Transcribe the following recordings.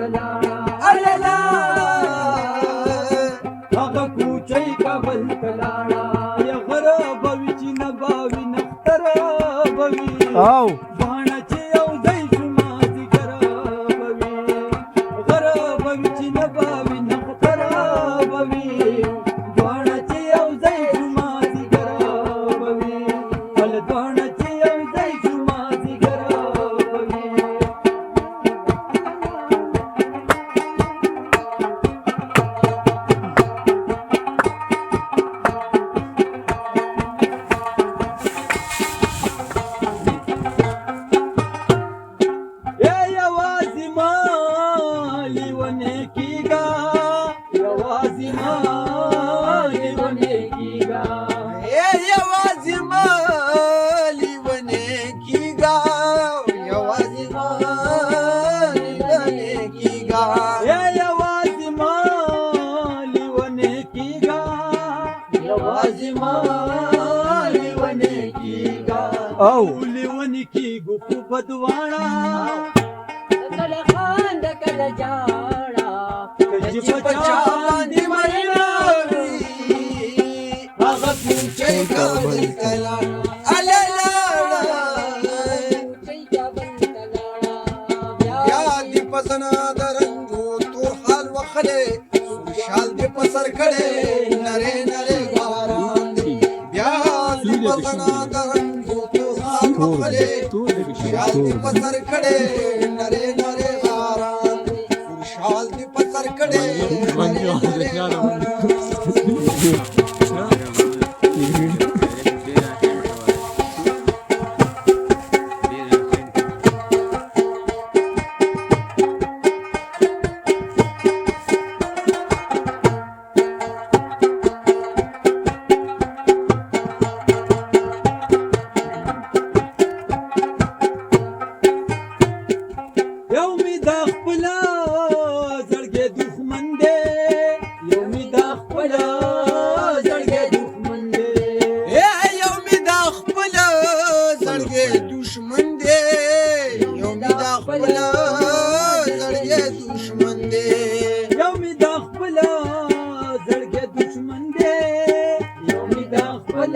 تلاړه الالا هغه کوچۍ کابل تلاړه یا غرب وچی نباوی نختر بوي او باڼه چې یو ځای شو مازدیګر بوي غرب وچی نباوی نختر بوي باڼه چې یو ځای شو مازدیګر بوي ول باڼه چې یو ځای شو مازدیګر بوي یوازې ما لیونی کیږه یوازې ما لیونی کیږه یوازې ما لیونی کیږه یوازې ما لیونی کیږه یوازې ما لیونی کیږه یوازې ما لیونی کیږه او لیونی کیږو خو بدواړه کله خان د کله جاړه چې پچا باندې مرینا هغه کوچۍ کابل تلاړه الالا کوچۍ کابل تلاړه بیا دې پسنا درنجو تور حال وخلې شال دې پسر کړې نره نره باران دی بیا دې پسنا درنجو تور حال وخلې شال دې پسر کړې نره نره باران دی شال دې پسر کړې نره نره باران یو می د خپل زړګي دښمن دی یو می د خپل زړګي دښمن دی یو می دا خپل زړګي دشمن دی یو می دا خپل زړګي دشمن دی یو می د خپل زړګي دښمن دی یو می د خپل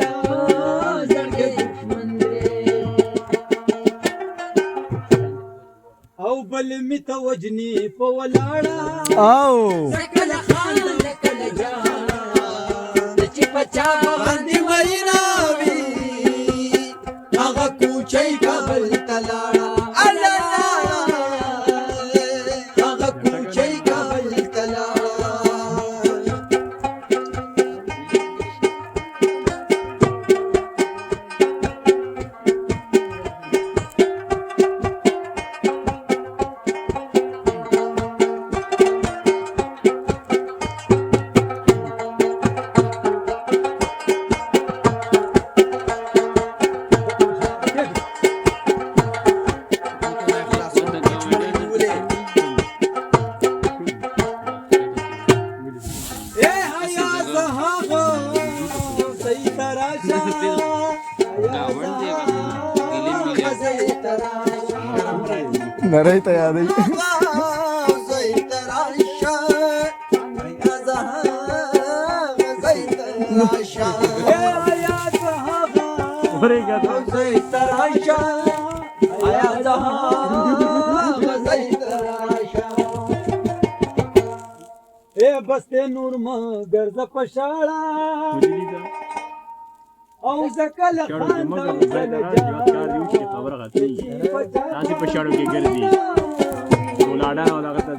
زړګي دښمن دی او بل می توجنی په ولاړه او کله خان د کله جاړه چې پچا باندې مرینا وی هغه کوچۍ کابل تلاړه الالا هغه کوچۍ کابل تلاړه نری ته یادې بسته نور مگر ز پشاړه او زکل خان د خبره غلطي تاسو په شاړو کې ګرځي ولاړه او دغه ته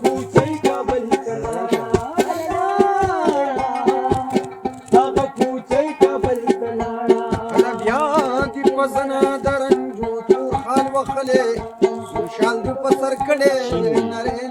کوچۍ کابل تلاړه هغه کوچۍ کابل تلاړه بیا دې پسنا درنجو تو حال وخلې شال دې پسر کړې نره